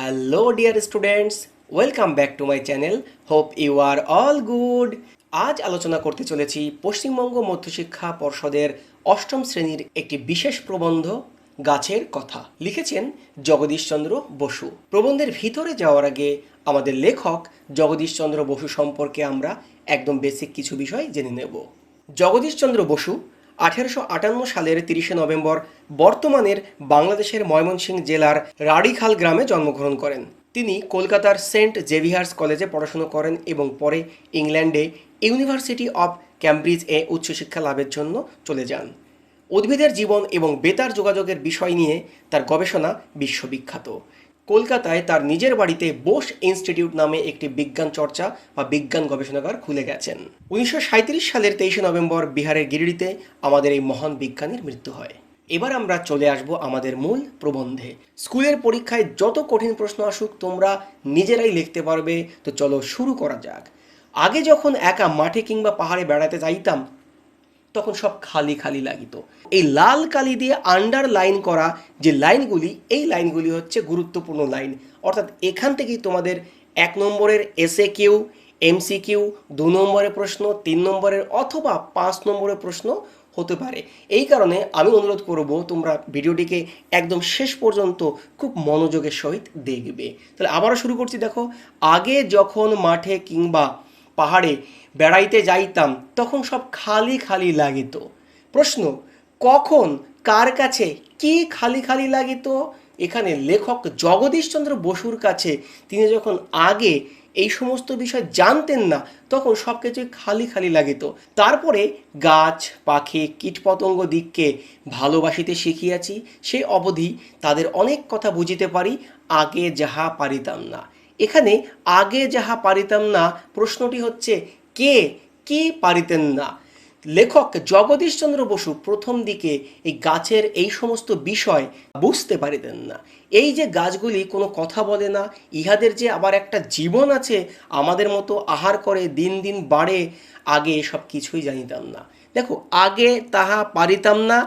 Hello dear students, welcome back to my channel. Hope you are all good. আজ আলোচনা করতে চলেছি পশ্চিমবঙ্গ মধ্যশিক্ষা পর্ষদের অষ্টম শ্রেণীর একটি বিশেষ প্রবন্ধ গাছের কথা। লিখেছেন জগদীশচন্দ্র বসু। প্রবন্ধের ভিতরে যাওয়ার আগে আমাদের লেখক জগদীশচন্দ্র বসু সম্পর্কে আমরা একদম বেসিক কিছু বিষয় জেনে নেব। জগদীশচন্দ্র বসু 1858 সালের 30শে নভেম্বর বর্তমানের বাংলাদেশের ময়মনসিংহ জেলার রাড়িখাল গ্রামে জন্মগ্রহণ করেন। তিনি কলকাতার সেন্ট জেভিয়ার্স কলেজে পড়াশোনা করেন এবং পরে ইংল্যান্ডে ইউনিভার্সিটি অফ ক্যামব্রিজ এ উচ্চশিক্ষা লাভের জন্য চলে যান। উদ্ভিদের জীবন এবং বেতার যোগাযোগের বিষয় নিয়ে তার গবেষণা বিশ্ববিখ্যাত। কলকাতায় তার নিজের বাড়িতে বোস ইনস্টিটিউট নামে একটি বিজ্ঞান চর্চা বা বিজ্ঞান গবেষণাগার খুলে গেছেন। 1937 সালের 23শে নভেম্বর বিহারের গিরিডিতে আমাদের এই মহান বিজ্ঞানীর মৃত্যু হয়। এবার আমরা চলে আসব আমাদের মূল প্রবন্ধে। স্কুলের পরীক্ষায় যত কঠিন প্রশ্ন আসুক তোমরা নিজেরাই লিখতে পারবে, তো চলো শুরু করা যাক। আগে যখন একা মাঠে কিংবা পাহাড়ে বেড়াতে যাইতাম তখন সব খালি খালি লাগিত। এই লাল কালি দিয়ে আন্ডারলাইন করা যে লাইনগুলি, এই লাইনগুলি হচ্ছে গুরুত্বপূর্ণ লাইন। অর্থাৎ এখান থেকেই তোমাদের 1 নম্বরের এসএ কিউ, এমসিকিউ, 2 নম্বরের প্রশ্ন, 3 নম্বরের অথবা 5 নম্বরের প্রশ্ন হতে পারে। এই কারণে আমি অনুরোধ করব তোমরা ভিডিওটিকে একদম শেষ পর্যন্ত খুব মনোযোগের সহিত দেখবে। তাহলে আবারও শুরু করছি। দেখো, আগে যখন মাঠে কিংবা পাহাড়ে বেড়াইতে যাইতাম তখন সব খালি খালি লাগিত। প্রশ্ন, কখন, কার কাছে, কি খালি খালি লাগিত? এখানে লেখক জগদীশচন্দ্র বসুর কাছে তিনি যখন আগে এই সমস্ত বিষয় জানতেন না তখন সব কিছুই খালি খালি লাগিত। তারপরে গাছ পাখি কীটপতঙ্গ দিককে ভালোবাসিতে শিখিয়াছি, সেই অবধি তাদের অনেক কথা বুঝিতে পারি, আগে যাহা পারিতাম না। এখানে আগে যাহা পারিতাম না প্রশ্নটি হচ্ছে কে কি পারিতেন না? লেখক জগদীশচন্দ্র বসু প্রথম দিকে এই গাছের এই সমস্ত বিষয় বুঝতে পারিতেন না। এই যে গাছগুলি কোনো কথা বলে না, ইহাদের যে আবার একটা জীবন আছে, আমাদের মতো আহার করে দিন দিন বাড়ে, আগে এসব কিছুই জানিতাম না। দেখো, আগে তাহা পারিতাম না,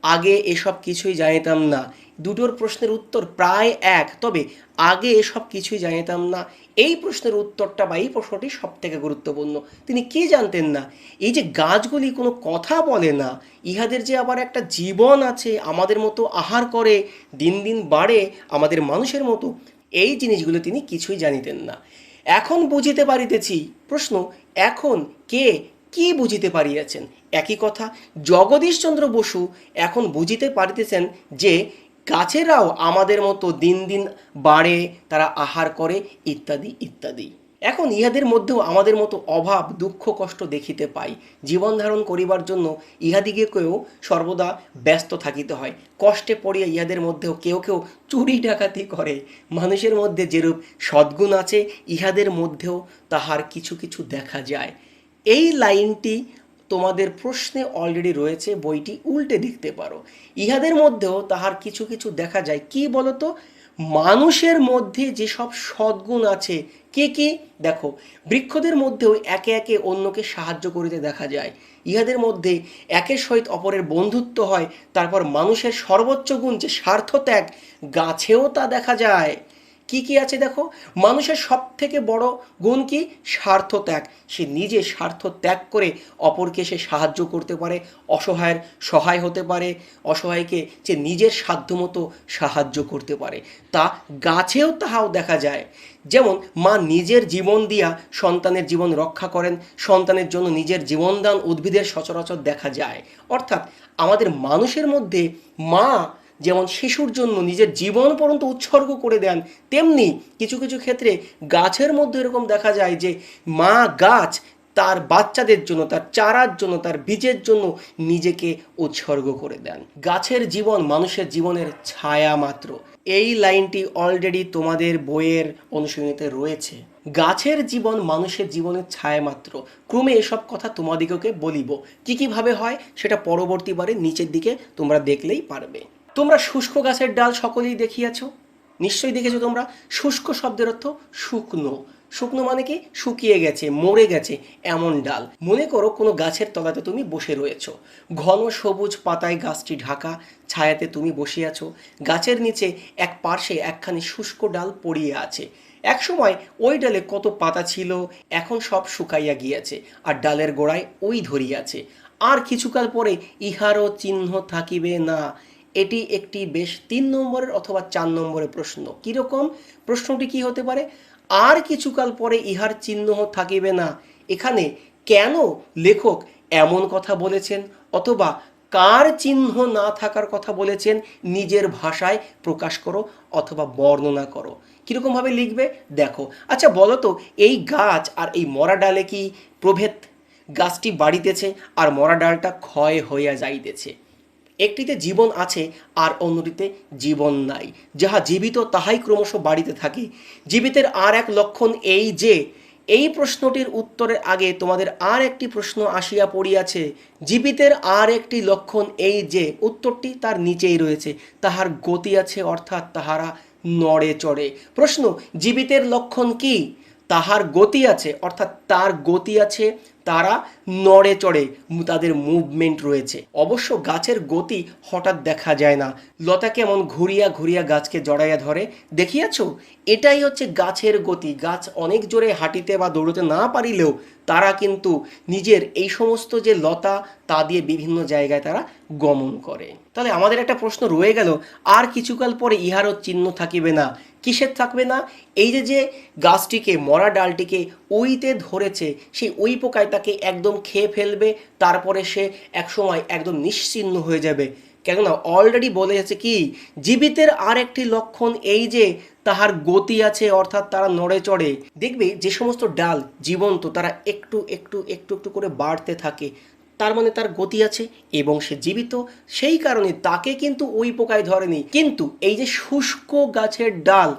আগে এসব কিছুই জানিতাম না, দুটোর প্রশ্নের উত্তর প্রায় এক। তবে আগে এসব কিছুই জানিতাম না এই প্রশ্নের উত্তরটা বা এই প্রশ্নটি সব থেকে গুরুত্বপূর্ণ। তিনি কি জানতেন না? এই যে গাছগুলি কোনো কথা বলে না, ইহাদের যে আবার একটা জীবন আছে, আমাদের মতো আহার করে দিন দিন বাড়ে আমাদের মানুষের মতো, এই জিনিসগুলো তিনি কিছুই জানিতেন না। এখন বুঝিতে পারিতেছি। প্রশ্ন, এখন কে কি বুঝিতে পারিয়াছেন? একই কথা, জগদীশচন্দ্র বসু এখন বুঝিতে পারিতেছেন যে গাছেরাও আমাদের মতো দিন দিন বাড়ে, তারা আহার করে ইত্যাদি ইত্যাদি। এখন ইহাদের মধ্যেও আমাদের মতো অভাব দুঃখ কষ্ট দেখিতে পাই। জীবন ধারণ করিবার জন্য ইহাদিগকেও সর্বদা ব্যস্ত থাকিতে হয়। কষ্টে পড়িয়া ইহাদের মধ্যেও কেউ কেউ চুরি ডাকাতি করে। মানুষের মধ্যে যেরূপ সদ্গুণ আছে ইহাদের মধ্যেও তাহার কিছু কিছু দেখা যায়। এই লাইনটি তোমাদের প্রশ্নে অলরেডি রয়েছে, বইটি উল্টে দেখতে পারো। ইহাদের মধ্যেও তাহার কিছু কিছু দেখা যায়। কি বলতো? মানুষের মধ্যে যেসব সদ্গুণ আছে। কি কি? দেখো, বৃক্ষদের মধ্যেও একে একে অন্যকে সাহায্য করিতে দেখা যায়। ইহাদের মধ্যে একের সহিত অপরের বন্ধুত্ব হয়। তারপর মানুষের সর্বোচ্চ গুণ যে স্বার্থত্যাগ, গাছেও তা দেখা যায়। কি কি আছে দেখো, মানুষের সব থেকে বড় গুণ কি? স্বার্থত্যাগ। সে নিজে স্বার্থ ত্যাগ করে অপরকে সে সাহায্য করতে পারে, অসহায়ের সহায় হতে পারে, অসহায়কে সে নিজের সাধ্যমতো সাহায্য করতে পারে। তা গাছেও তাহাও দেখা যায়। যেমন মা নিজের জীবন দিয়া সন্তানের জীবন রক্ষা করেন, সন্তানের জন্য নিজের জীবনদান উদ্ভিদের সচরাচর দেখা যায়। অর্থাৎ আমাদের মানুষের মধ্যে মা যেমন শিশুর জন্য নিজের জীবন পর্যন্ত উৎসর্গ করে দেন, তেমনি কিছু কিছু ক্ষেত্রে গাছের মধ্যে এরকম দেখা যায় যে মা গাছ তার বাচ্চাদের জন্য, তার চারার জন্য, তার বীজের জন্য নিজেকে উৎসর্গ করে দেন। গাছের জীবন মানুষের জীবনের ছায়া মাত্র। এই লাইনটি অলরেডি তোমাদের বইয়ের অনুশীলনীতে রয়েছে। গাছের জীবন মানুষের জীবনের ছায়া মাত্র। ক্রমে এসব কথা তোমাদিগকে বলিব। কি কিভাবে হয় সেটা পরবর্তীবারে নিচের দিকে তোমরা দেখলেই পারবে। তোমরা শুষ্ক গাছের ডাল সকলেই দেখিয়াছ, নিশ্চয়ই দেখেছো তোমরা। শুষ্ক শব্দের অর্থ শুকনো। শুকনো মানে কি? শুকিয়ে গেছে, মরে গেছে এমন ডাল। মনে করো কোনো গাছের তলাতে তুমি বসে রয়েছো, ঘন সবুজ পাতায় গাছটি ঢাকা, ছায়াতে তুমি বসে আছো। গাছের নিচে এক পার্শ্বে একখানি শুষ্ক ডাল পড়িয়ে আছে। একসময় ওই ডালে কত পাতা ছিল, এখন সব শুকাইয়া গিয়াছে, আর ডালের গোড়ায় ওই ধরিয়াছে। আর কিছুকাল পরে ইহারও চিহ্ন থাকিবে না। এটি একটি বেশ 3 নম্বরের অথবা 4 নম্বরের প্রশ্ন। কিরকম? প্রশ্নটি কি হতে পারে? আর কিছুকাল পরে ইহার চিহ্ন থাকিবে না। এখানে কেন লেখক এমন কথা বলেছেন, অথবা কার চিহ্ন না থাকার কথা বলেছেন, নিজের ভাষায় প্রকাশ করো অথবা বর্ণনা করো। কীরকমভাবে লিখবে দেখো। আচ্ছা বলো তো, এই গাছ আর এই মরা ডালে কি প্রভেদ? গাছটি বাড়িতেছে আর মরা ডালটা ক্ষয় হইয়া যাইতেছে। একটিতে জীবন আছে আর অন্যটিতে জীবন নাই। যাহা জীবিত তাহাই ক্রমশ বাড়িতে থাকে। জীবিতের আর এক লক্ষণ এই যে, এই প্রশ্নটির উত্তরের আগে তোমাদের আর একটি প্রশ্ন আসিয়া পড়িয়াছে। জীবিতের আর একটি লক্ষণ এই যে, উত্তরটি তার নিচেই রয়েছে, তাহার গতি আছে, অর্থাৎ তাহারা নড়ে চড়ে। প্রশ্ন, জীবিতের লক্ষণ কি? তাহার গতি আছে, অর্থাৎ তার গতি আছে, তারা নড়ে চড়ে, তাদের মুভমেন্ট রয়েছে। অবশ্য গাছের গতি হঠাৎ দেখা যায় না। লতা কেমন ঘুরিয়া ঘুরিয়া গাছকে জড়াইয়া ধরে, দেখিয়াছ? এটাই হচ্ছে গাছের গতি। গাছ অনেক জোরে হাঁটিতে বা দৌড়তে না পারিলেও তারা কিন্তু নিজের এই সমস্ত যে লতা, তা দিয়ে বিভিন্ন জায়গায় তারা গমন করে। তাহলে আমাদের একটা প্রশ্ন রয়ে গেল, আর কিছুকাল পরে ইহারও চিহ্ন থাকিবে না। কিসের থাকবে না? এই যে যে গাছটিকে, মরা ডালটিকে উইতে ধরেছে, সেই উই পোকায় তাকে একদম খেয়ে ফেলবে, তারপরে সে একসময় একদম নিশ্চিহ্ন হয়ে যাবে। কেননা অলরেডি বলে যাচ্ছে কি, জীবিতের আর একটি লক্ষণ এই যে তাহার গতি আছে, অর্থাৎ তারা নড়ে চড়ে। দেখবে যে সমস্ত ডাল জীবন্ত, তারা একটু একটু একটু একটু করে বাড়তে থাকে, তার মানে তার গতি আছে এবং সে জীবিত। সেই কারণে তাকে কিন্তু ওই পোকায় ধরেনি। কিন্তু এই যে শুষ্ক গাছের ডাল,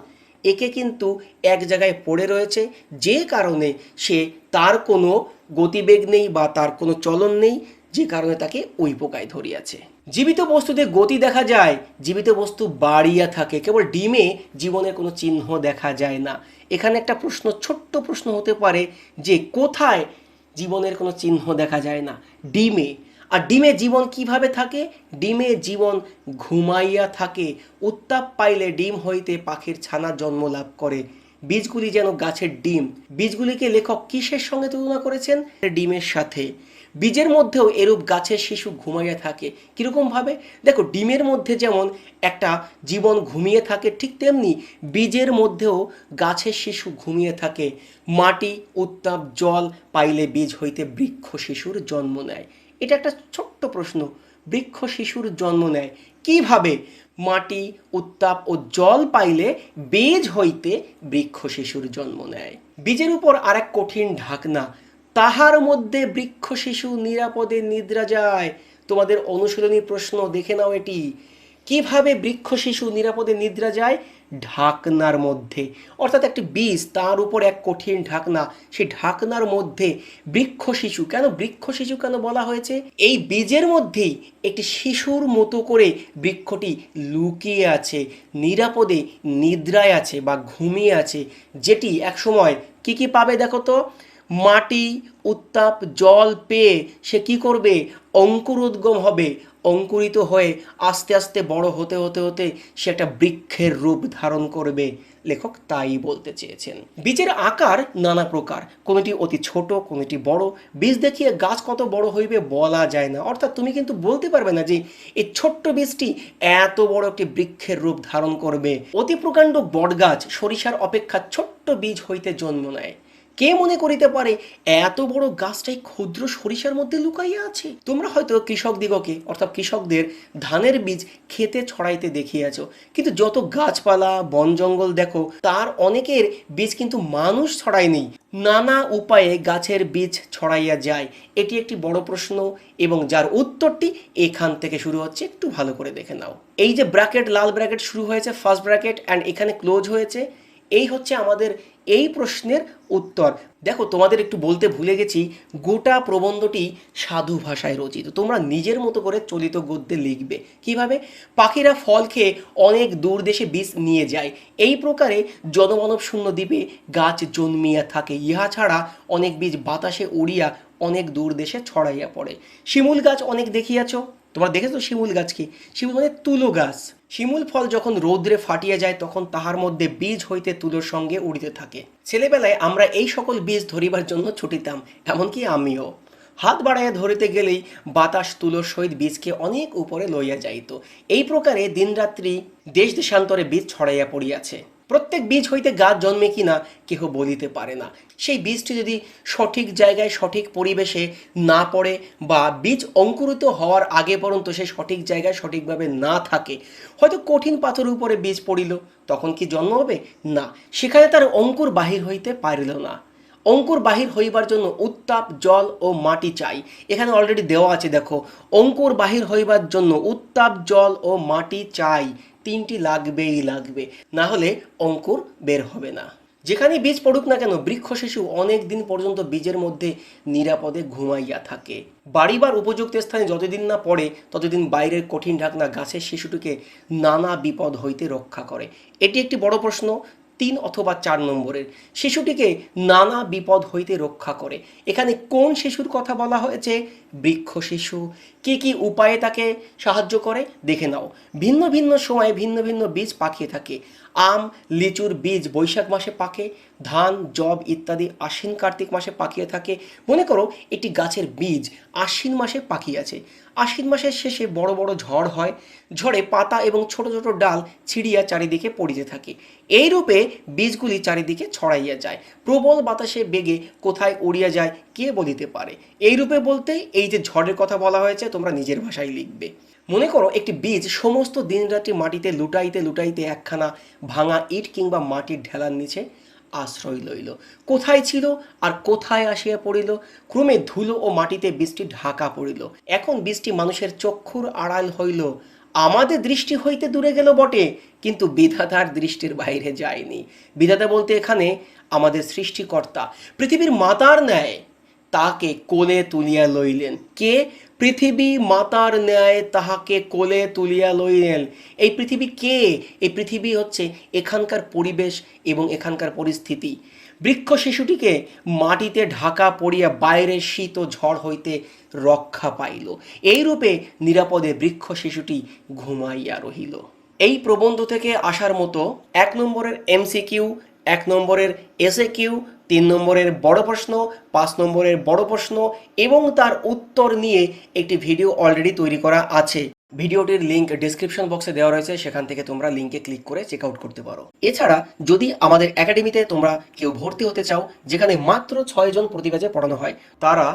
একে কিন্তু এক জায়গায় পড়ে রয়েছে, যে কারণে সে, তার কোনো গতিবেগ নেই বা তার কোনো চলন নেই, যে কারণে তাকে ওই পোকায় ধরিয়াছে। জীবিত বস্তুতে গতি দেখা যায়, জীবিত বস্তু বাড়িয়া থাকে, কেবল ডিমে জীবনের কোনো চিহ্ন দেখা যায় না। এখানে একটা প্রশ্ন, ছোট্ট প্রশ্ন হতে পারে যে কোথায় জীবনের কোনো চিহ্ন দেখা যায় না? ডিমে। আর ডিমে জীবন কিভাবে থাকে? ডিমে জীবন ঘুমাইয়া থাকে। উত্তাপ পাইলে ডিম হইতে পাখির ছানা জন্ম লাভ করে। বীজগুলি যেন গাছের ডিম। বীজগুলিকে লেখক কিসের সঙ্গে তুলনা করেছেন? ডিমের সাথে। বীজের মধ্যেও এরূপ গাছের শিশু ঘুমাইয়া থাকে। কীরকমভাবে? দেখো, ডিমের মধ্যে যেমন একটা জীবন ঘুমিয়ে থাকে, ঠিক তেমনি বীজের মধ্যেও গাছের শিশু ঘুমিয়ে থাকে। মাটি, উত্তাপ, জল পাইলে বীজ হইতে বৃক্ষ শিশুর জন্ম নেয়। এটা একটা ছোট্ট প্রশ্ন। বৃক্ষ শিশুর জন্ম নেয় কিভাবে? মাটি, উত্তাপ ও জল পাইলে বীজ হইতে বৃক্ষ শিশুর জন্ম নেয়। বীজের উপর আর এক কঠিন ঢাকনা, তাহার মধ্যে বৃক্ষ শিশু নিরাপদে নিদ্রা যায়। তোমাদের অনুশীলনী প্রশ্ন, দেখে নাও এটি। কিভাবে বৃক্ষ শিশু নিরাপদে নিদ্রা যায়? ঢাকনার মধ্যে। অর্থাৎ একটি বীজ, তার উপর এক কঠিন ঢাকনা, সেই ঢাকনার মধ্যে বৃক্ষ শিশু। কেন বৃক্ষ শিশু কেন বলা হয়েছে? এই বীজের মধ্যেই একটি শিশুর মতো করে বৃক্ষটি লুকিয়ে আছে, নিরাপদে নিদ্রায় আছে বা ঘুমিয়ে আছে, যেটি একসময় কি কি পাবে দেখো তো? মাটি, উত্তাপ, জল পেয়ে সে কি করবে? অঙ্কুরোদ্গম হবে। অঙ্কুরিত হয়ে আস্তে আস্তে বড় হতে হতে হতে সে একটা বৃক্ষের রূপ ধারণ করবে। লেখক তাই বলতে চেয়েছেন। বীজের আকার নানা প্রকার, কোনোটি অতি ছোট, কোনোটি বড়। বীজ দেখিয়ে গাছ কত বড় হইবে বলা যায় না। অর্থাৎ তুমি কিন্তু বলতে পারবে না যে এই ছোট্ট বীজটি এত বড় একটি বৃক্ষের রূপ ধারণ করবে। অতি প্রকাণ্ড বটগাছ সরিষার অপেক্ষা ছোট্ট বীজ হইতে জন্ম নেয়। কে মনে করিতে পারে এত বড় গাছটাই ক্ষুদ্র সরিষার মধ্যে লুকাইয়া আছে? তোমরা হয়তো কৃষকদিগকে, অর্থাৎ কৃষকদের ধানের বীজ খেতে ছড়াইতে দেখিয়াছ, কিন্তু যত গাছপালা, বন জঙ্গল দেখো, তার অনেকের বীজ কিন্তু মানুষ ছড়ায়নি। নানা উপায়ে গাছের বীজ ছড়াইয়া যায়। এটি একটি বড় প্রশ্ন এবং যার উত্তরটি এখান থেকে শুরু হচ্ছে। একটু ভালো করে দেখে নাও। এই যে ব্র্যাকেট, লাল ব্র্যাকেট শুরু হয়েছে, ফার্স্ট ব্র্যাকেট, অ্যান্ড এখানে ক্লোজ হয়েছে, এই হচ্ছে আমাদের এই প্রশ্নের উত্তর। দেখো, তোমাদের একটু বলতে ভুলে গেছি, গোটা প্রবন্ধটি সাধু ভাষায় রচিত। তোমরা নিজের মতো করে চলিত গদ্যে লিখবে। কিভাবে? পাখিরা ফল খেয়ে অনেক দূর দেশে বীজ নিয়ে যায়, এই প্রকারে জনমানব শূন্য দ্বীপে গাছ জন্মিয়া থাকে, ইহা ছাড়া অনেক বীজ বাতাসে উড়িয়া অনেক দূর দেশে ছড়াইয়া পড়ে। শিমুল গাছ অনেক দেখিয়াছ, তোমরা দেখেছো শিমুল গাছ কি? শিমুল মানে তুলো গাছ। শিমুল ফল যখন রৌদ্রে ফাটিয়া যায় তখন তাহার মধ্যে বীজ হইতে তুলোর সঙ্গে উড়িতে থাকে। ছেলেবেলায় আমরা এই সকল বীজ ধরিবার জন্য ছুটিতাম, এমনকি আমিও। হাত বাড়াইয়া ধরিতে গেলেই বাতাস তুলোর সহিত বীজকে অনেক উপরে লইয়া যাইত। এই প্রকারে দিনরাত্রি দেশ দেশান্তরে বীজ ছড়াইয়া পড়িয়াছে। প্রত্যেক বীজ হইতে গাছ জন্মে কিনা কেহ বলিতে পারে না। সেই বীজটি যদি সঠিক জায়গায় সঠিক পরিবেশে না পড়ে বা বীজ অঙ্কুরিত হওয়ার আগে পর্যন্ত সে সঠিক জায়গায় সঠিকভাবে না থাকে, হয়তো কঠিন পাথরের উপরে বীজ পড়িল, তখন কি জন্ম হবে? না, সেখানে তার অঙ্কুর বাহির হইতে পারিল না। অঙ্কুর বাহির হইবার জন্য উত্তাপ, জল ও মাটি চাই। এখানে অলরেডি দেওয়া আছে, দেখো, অঙ্কুর বাহির হইবার জন্য উত্তাপ, জল ও মাটি চাই, তিনটি লাগবেই লাগবে, না হলে অঙ্কুর বের হবে না। যেখানে বীজ পড়ুক না কেন, বৃক্ষ শিশু অনেক দিন পর্যন্ত বীজের মধ্যে নিরাপদে ঘুমাইয়া থাকে। বাড়িবার উপযুক্ত স্থানে যতদিন না পড়ে ততদিন বাইরের কঠিন ঢাকনা গাছের শিশুটিকে নানা বিপদ হইতে রক্ষা করে। এটি একটি বড় প্রশ্ন, 3 অথবা 4 নম্বরের। শিশুটিকে নানা বিপদ হইতে রক্ষা করে, এখানে কোন শিশুর কথা বলা হয়েছে? বৃক্ষ শিশু। কি কি উপায়ে তাকে সাহায্য করে দেখে নাও। ভিন্ন ভিন্ন সময়ে ভিন্ন ভিন্ন বীজ পাকিয়ে থাকে। আম, লিচুর বীজ বৈশাখ মাসে পাকে, ধান, যব ইত্যাদি আশ্বিন কার্তিক মাসে পাকিয়ে থাকে। মনে করো একটি গাছের বীজ আশ্বিন মাসে পাকিয়েছে। আশ্বিন মাসের শেষে বড় বড় ঝড় হয়, ঝড়ে পাতা এবং ছোট ছোট ডাল ছিঁড়িয়া চারিদিকে পড়িতে থাকে। এই রূপে বীজগুলি চারিদিকে ছড়াইয়া যায়। প্রবল বাতাসে বেগে কোথায় উড়িয়া যায় কে বলিতে পারে? এই রূপে বলতে এই যে ঝড়ের কথা বলা হয়েছে, তোমরা নিজের ভাষায় লিখবে। মনে করো একটি বীজ সমস্ত দিনরাত্রি মাটিতে লুটাইতে লুটাইতে একখানা ভাঙা ইট কিংবা মাটির ঢেলার নিচে আশ্রয় লইল। কোথায় ছিল আর কোথায় আসিয়া পড়িল? ক্রমে ধুলো ও মাটিতে বীজটি ঢাকা পড়িল। এখন বীজটি মানুষের চক্ষুর আড়াল হইল, আমাদের দৃষ্টি হইতে দূরে গেল বটে, কিন্তু বিধাতার দৃষ্টির বাইরে যায়নি। বিধাতা বলতে এখানে আমাদের সৃষ্টিকর্তা পৃথিবীর মাতার ন্যায় তাকে কোলে তুলিয়া লইলেন। কে? পৃথিবী মাতার ন্যায় তাহাকে কোলে তুলিয়া লইলেন। এই পৃথিবী কে? এই পৃথিবী হচ্ছে এখানকার পরিবেশ এবং এখানকার পরিস্থিতি। বৃক্ষ শিশুটিকে মাটিতে ঢাকা পড়িয়া বাইরের শীত ও ঝড় হইতে রক্ষা পাইল। এই রূপে নিরাপদে বৃক্ষ শিশুটি ঘুমাইয়া রহিল। এই প্রবন্ধ থেকে আসার মতো 1 নম্বরের এমসিকিউ, 1 নম্বরের এসএকিউ, 3 নম্বরের বড় প্রশ্ন, 5 নম্বরের বড় প্রশ্ন এবং তার উত্তর নিয়ে একটি ভিডিও অলরেডি তৈরি করা আছে। ভিডিওটির লিংক ডেসক্রিপশন বক্সে দেওয়া রয়েছে, সেখান থেকে তোমরা লিংকে ক্লিক করে চেক আউট করতে পারো। এছাড়া যদি আমাদের একাডেমিতে তোমরা কেউ ভর্তি হতে চাও, যেখানে মাত্র 6 জন প্রতি ব্যাচে পড়ানো হয়, তারা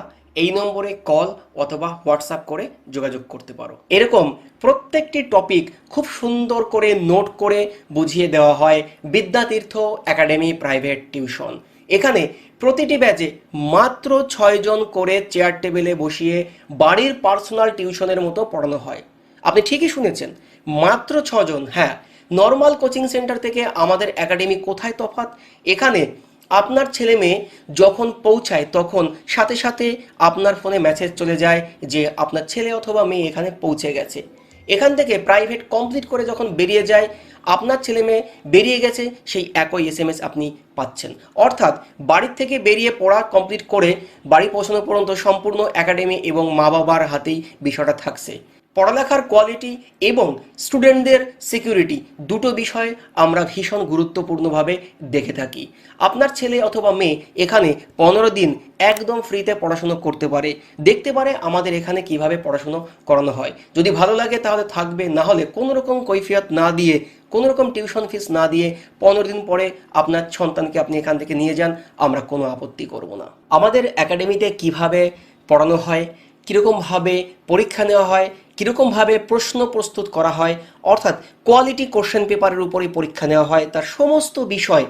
এই নম্বরে কল অথবা হোয়াটসঅ্যাপ করে যোগাযোগ করতে পারো। এরকম প্রত্যেকটি টপিক খুব সুন্দর করে নোট করে বুঝিয়ে দেওয়া হয় বিদ্যাতীর্থ একাডেমি প্রাইভেট টিউশন। এখানে প্রতিটি ব্যাচে মাত্র 6 জন করে চেয়ার টেবিলে বসিয়ে বাড়ির পার্সোনাল টিউশনের মতো পড়ানো হয়। আপনি ঠিকই শুনেছেন, মাত্র 6 জন। হ্যাঁ, নর্মাল কোচিং সেন্টার থেকে আমাদের একাডেমি কোথায় তফাৎ? এখানে আপনার ছেলে মেয়ে যখন পৌঁছায় তখন সাথে সাথে আপনার ফোনে মেসেজ চলে যায় যে আপনার ছেলে অথবা মেয়ে এখানে পৌঁছে গেছে। এখান থেকে প্রাইভেট কমপ্লিট করে যখন বেরিয়ে যায়, আপনার ছেলে মেয়ে বেরিয়ে গেছে সেই একই এসএমএস আপনি পাচ্ছেন। অর্থাৎ বাড়ির থেকে বেরিয়ে পড়া কমপ্লিট করে বাড়ি পৌঁছানো পর্যন্ত সম্পূর্ণ একাডেমি এবং মা বাবার হাতেই বিষয়টা থাকছে। পড়ালেখার কোয়ালিটি এবং স্টুডেন্টদের সিকিউরিটি দুটো বিষয় আমরা ভীষণ গুরুত্বপূর্ণভাবে দেখে থাকি। আপনার ছেলে অথবা মেয়ে এখানে 15 দিন একদম ফ্রিতে পড়াশুনো করতে পারে, দেখতে পারে আমাদের এখানে কিভাবে পড়াশুনো করানো হয়। যদি ভালো লাগে তাহলে থাকবে, না হলে কোনো রকম কৈফিয়ত না দিয়ে, কোনো রকম টিউশন ফিস না দিয়ে 15 দিন পরে আপনার সন্তানকে আপনি এখান থেকে নিয়ে যান, আমরা কোনো আপত্তি করব না। আমাদের একাডেমিতে কিভাবে পড়ানো হয়, কীরকমভাবে পরীক্ষা নেওয়া হয়, কীরকমভাবে প্রশ্ন প্রস্তুত করা হয়, অর্থাৎ কোয়ালিটি কোশ্চেন পেপারের উপরই পরীক্ষা নেওয়া হয়, তার সমস্ত বিষয়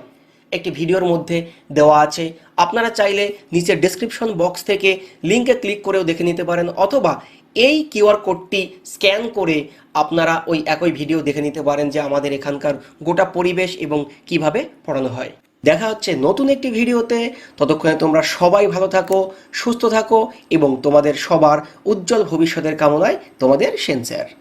একটি ভিডিওর মধ্যে দেওয়া আছে। আপনারা চাইলে নিচের ডেসক্রিপশন বক্স থেকে লিঙ্কে ক্লিক করেও দেখে নিতে পারেন, অথবা এই কিউআর কোডটি স্ক্যান করে আপনারা ওই একই ভিডিও দেখে নিতে পারেন যে আমাদের এখানকার গোটা পরিবেশ এবং কিভাবে পড়ানো হয়। দেখা হচ্ছে নতুন একটি ভিডিওতে। ততক্ষণে তোমরা সবাই ভালো থাকো, সুস্থ থাকো এবং তোমাদের সবার উজ্জ্বল ভবিষ্যতের কামনায় তোমাদের সেন স্যার।